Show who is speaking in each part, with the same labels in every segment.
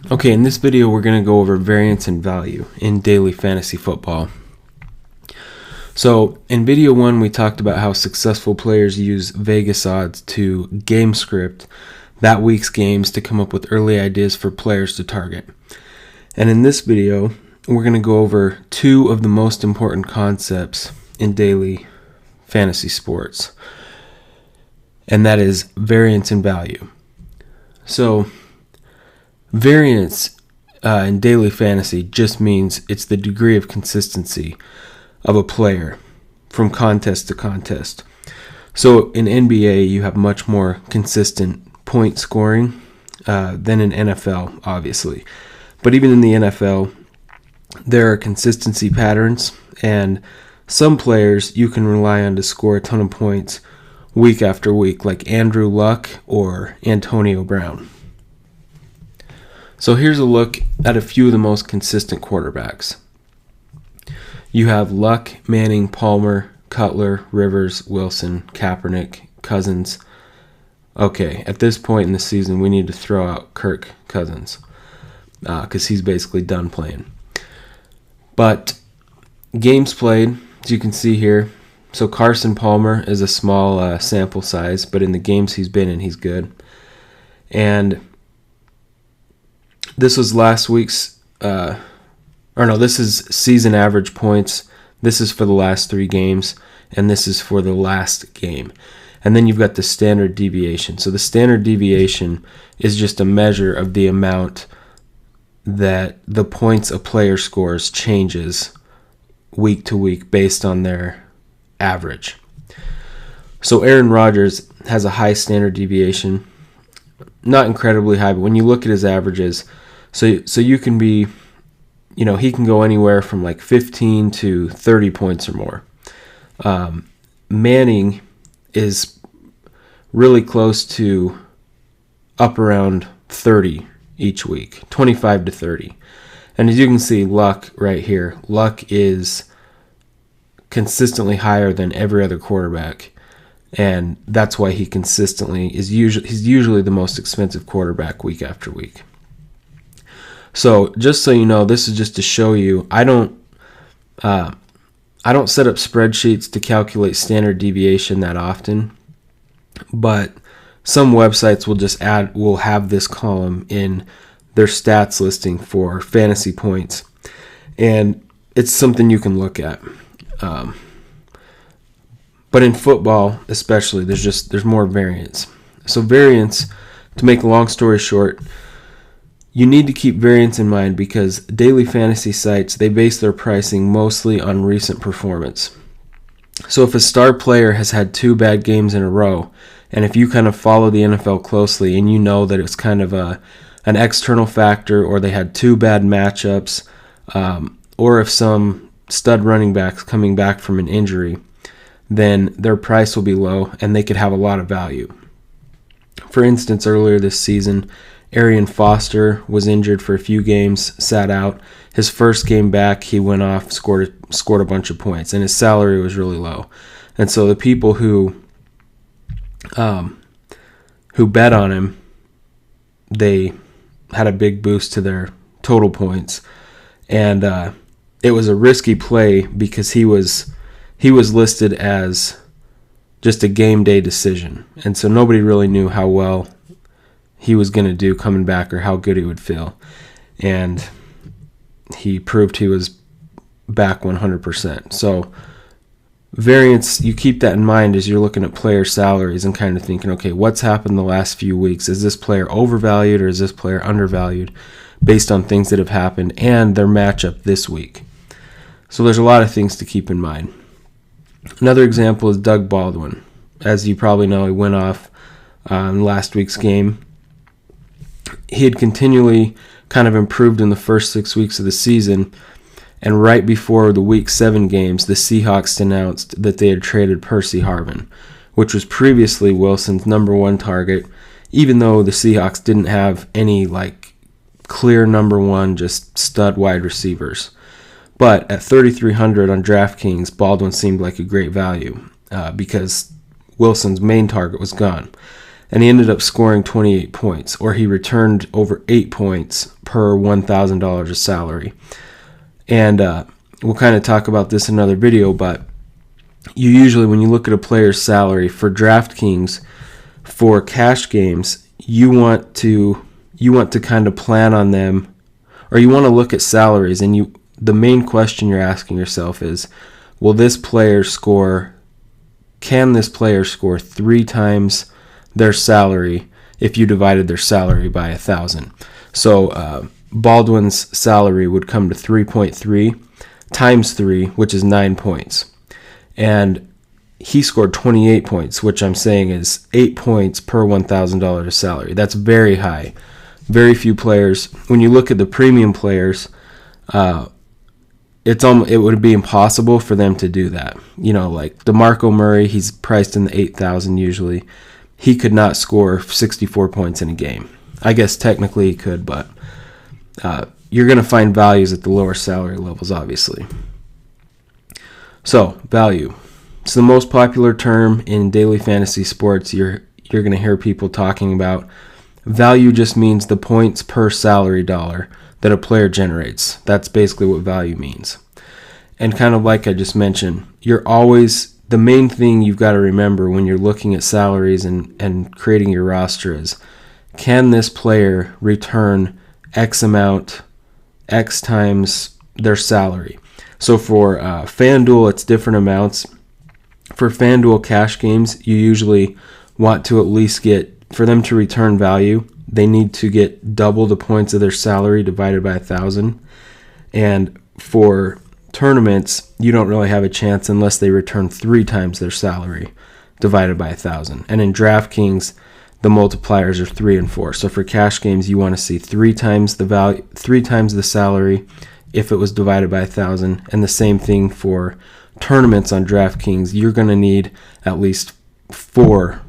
Speaker 1: Okay, in this video we're going to go over variance and value in daily fantasy football. So in video 1 we talked about how successful players use Vegas odds to game script that week's games to come up with early ideas for players to target. And in this video we're going to go over two of the most important concepts in daily fantasy sports, and that is variance and value. So variance in daily fantasy just means it's the degree of consistency of a player from contest to contest. So in NBA, you have much more consistent point scoring than in NFL, obviously. But even in the NFL, there are consistency patterns, and some players you can rely on to score a ton of points week after week, like Andrew Luck or Antonio Brown. So here's a look at a few of the most consistent quarterbacks. You have Luck, Manning, Palmer, Cutler, Rivers, Wilson, Kaepernick, Cousins. Okay, at this point in the season, we need to throw out Kirk Cousins because he's basically done playing. But games played, as you can see here, so Carson Palmer is a small sample size, but in the games he's been in, he's good. And this was last week's, this is season average points. This is for the last 3 games, and this is for the last game. And then you've got the standard deviation. So the standard deviation is just a measure of the amount that the points a player scores changes week to week based on their average. So Aaron Rodgers has a high standard deviation, not incredibly high, but when you look at his averages, so you can be, he can go anywhere from like 15 to 30 points or more. Manning is really close to up around 30 each week, 25 to 30. And as you can see, Luck right here, Luck is consistently higher than every other quarterback, and that's why he consistently he's usually the most expensive quarterback week after week. So just so you know, this is just to show you I don't set up spreadsheets to calculate standard deviation that often, but some websites will have this column in their stats listing for fantasy points, and it's something you can look at. But in football especially, there's more variance. So variance, to make a long story short, you need to keep variance in mind because daily fantasy sites, they base their pricing mostly on recent performance. So if a star player has had 2 bad games in a row, and if you kind of follow the NFL closely and you know that it's kind of an external factor, or they had 2 bad matchups, or if some stud running back's coming back from an injury, then their price will be low and they could have a lot of value. For instance, earlier this season, Arian Foster was injured for a few games, sat out. His first game back, he went off, scored a bunch of points, and his salary was really low. And so the people who bet on him, they had a big boost to their total points, and it was a risky play because he was listed as just a game day decision, and so nobody really knew how well he was going to do coming back or how good he would feel. And he proved he was back 100%. So variance, you keep that in mind as you're looking at player salaries and kind of thinking, okay, what's happened the last few weeks? Is this player overvalued or is this player undervalued based on things that have happened and their matchup this week? So there's a lot of things to keep in mind. Another example is Doug Baldwin. As you probably know, he went off in last week's game. He had continually kind of improved in the first 6 weeks of the season, and right before the Week 7 games, the Seahawks announced that they had traded Percy Harvin, which was previously Wilson's number 1 target, even though the Seahawks didn't have any clear number 1, just stud wide receivers. But at 3,300 on DraftKings, Baldwin seemed like a great value because Wilson's main target was gone. and he ended up scoring 28 points, or he returned over 8 points per $1,000 of salary. And we'll kind of talk about this in another video, but you usually, when you look at a player's salary for DraftKings, for cash games, you want to kind of plan on them, or you want to look at salaries, and the main question you're asking yourself is, can this player score 3 times their salary if you divided their salary by 1,000? So Baldwin's salary would come to 3.3 times 3, which is 9 points. And he scored 28 points, which I'm saying is 8 points per $1,000 of salary. That's very high. Very few players. When you look at the premium players, it would be impossible for them to do that. Like DeMarco Murray, he's priced in the 8,000 usually. He could not score 64 points in a game. I guess technically he could, but you're going to find values at the lower salary levels, obviously. So, value. It's the most popular term in daily fantasy sports. You're going to hear people talking about. Value just means the points per salary dollar that a player generates. That's basically what value means. And kind of like I just mentioned, the main thing you've got to remember when you're looking at salaries and creating your roster is, can this player return X amount, X times their salary? So for FanDuel, it's different amounts. For FanDuel cash games, you usually want to at least for them to return value, they need to get double the points of their salary divided by 1,000. And for tournaments, you don't really have a chance unless they return 3 times their salary divided by 1,000. And in DraftKings, the multipliers are 3 and 4. So for cash games, you want to see 3 times the value, 3 times the salary if it was divided by 1,000. And the same thing for tournaments on DraftKings. You're going to need at least 4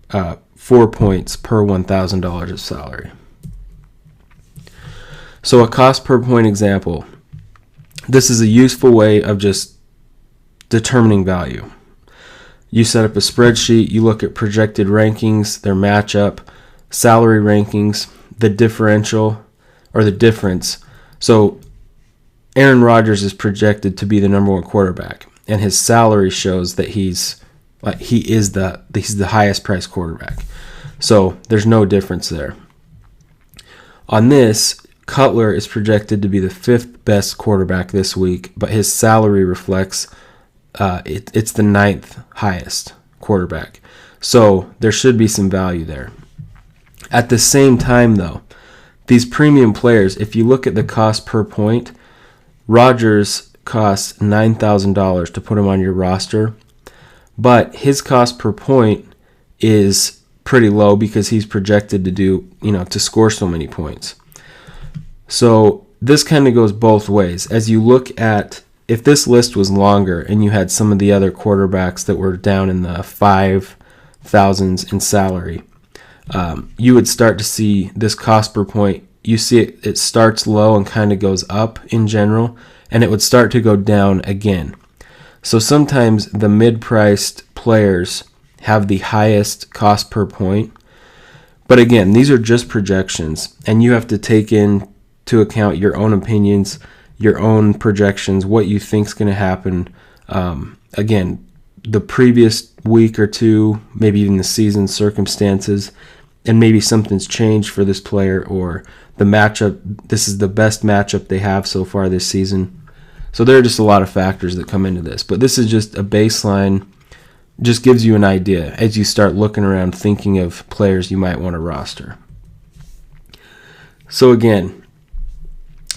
Speaker 1: points per $1,000 of salary. So a cost per point example. This is a useful way of just determining value. You set up a spreadsheet, you look at projected rankings, their matchup, salary rankings, the differential, or the difference. So Aaron Rodgers is projected to be the number 1 quarterback, and his salary shows that he's the highest priced quarterback. So there's no difference there. On this, Cutler is projected to be the 5th best quarterback this week, but his salary reflects it's the 9th highest quarterback. So there should be some value there. At the same time, though, these premium players, if you look at the cost per point, Rodgers costs $9,000 to put him on your roster, but his cost per point is pretty low because he's projected to score so many points. So this kind of goes both ways. As you look at, if this list was longer and you had some of the other quarterbacks that were down in the 5,000s in salary, you would start to see this cost per point. You see it starts low and kind of goes up in general, and it would start to go down again. So sometimes the mid-priced players have the highest cost per point. But again, these are just projections, and you have to take into account your own opinions, your own projections, what you think is going to happen. Again, the previous week or two, maybe even the season circumstances, and maybe something's changed for this player, or the matchup, this is the best matchup they have so far this season. So there are just a lot of factors that come into this. But this is just a baseline, just gives you an idea as you start looking around thinking of players you might want to roster. So again,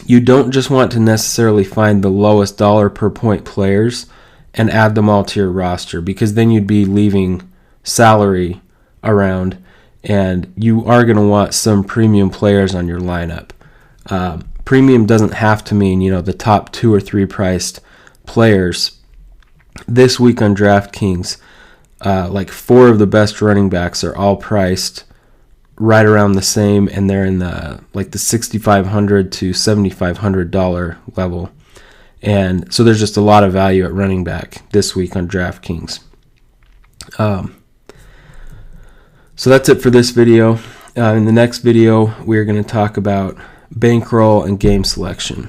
Speaker 1: you don't just want to necessarily find the lowest dollar per point players and add them all to your roster, because then you'd be leaving salary around, and you are going to want some premium players on your lineup. Premium doesn't have to mean, the top 2 or 3 priced players. This week on DraftKings, like 4 of the best running backs are all priced right around the same, and they're in the $6,500 to $7,500 level. And so there's just a lot of value at running back this week on DraftKings. So that's it for this video. In the next video, we're going to talk about bankroll and game selection.